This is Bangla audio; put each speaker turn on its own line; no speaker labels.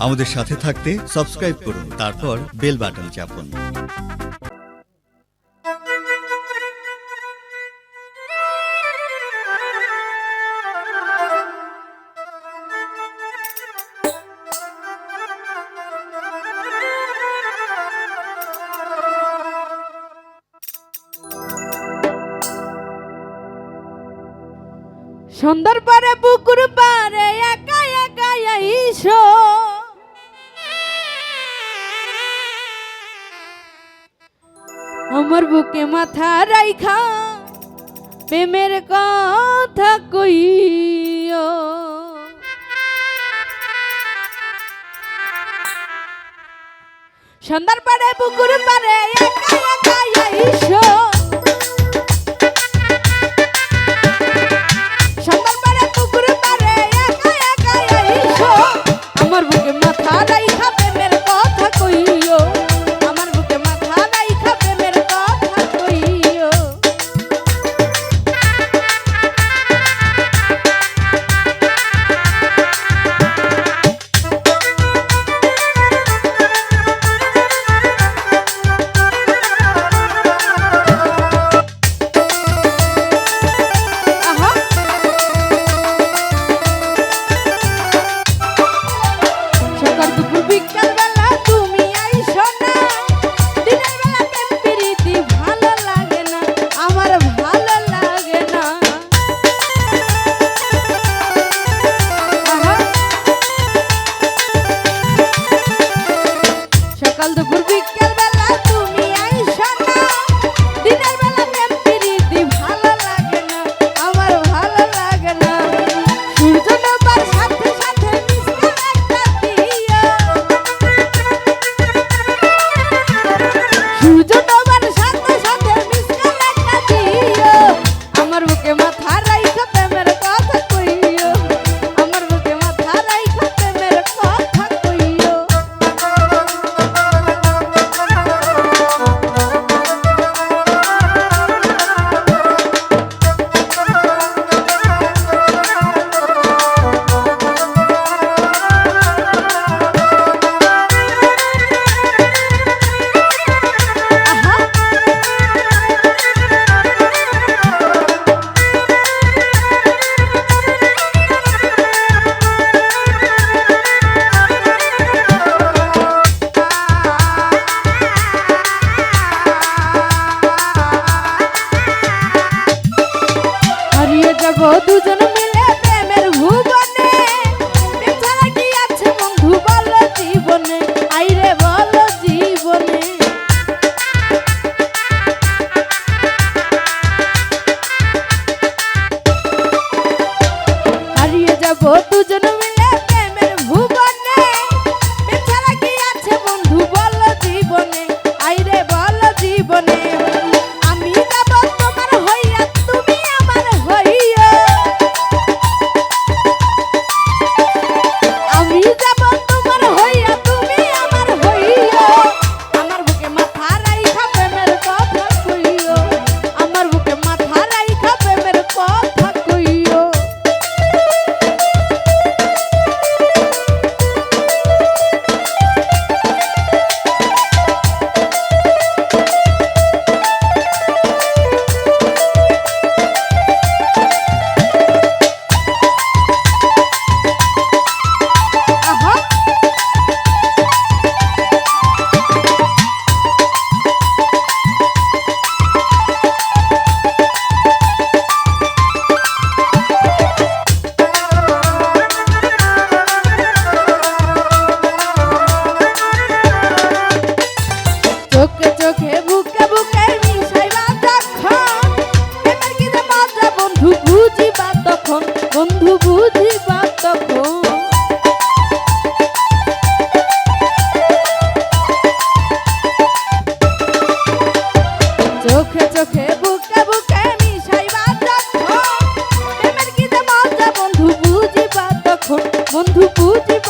আমাদের সাথে থাকতে সাবস্ক্রাইব করুন, তারপর বেল বাটন চাপুন।
সন্ধ্যার পারে পুকুর পারে একা একা আইসো, আমার বুকে মাথা রাইখা প্রেমের কথা কইও। সন্ধ্যার পারে পুকুর পারে একা একা আইসো, আমার বুকে মাথা রাইখা প্রেমের কথা কইও, আমার বুকে মাথা রাইখা প্রেমের কথা কইও। দুজন মিলে প্রেমের ভুবনে, প্রেম ছাড়া কি আছে বন্ধু বলো জীবনে, আইরে বলো জীবনে। হারিয়ে যাব দুজন মিলে প্রেমের ভুবনে, প্রেম ছাড়া কি আছে বন্ধু বলো জীবনে, আইরে বলো জীবনে। বন্ধু বুঝিবা তখন, চোখে চোখে বুকে বুকে মিশাইবা তখন, প্রেমের কি যে মজা বন্ধু বুঝিবা তখন, বন্ধু বুঝিবা।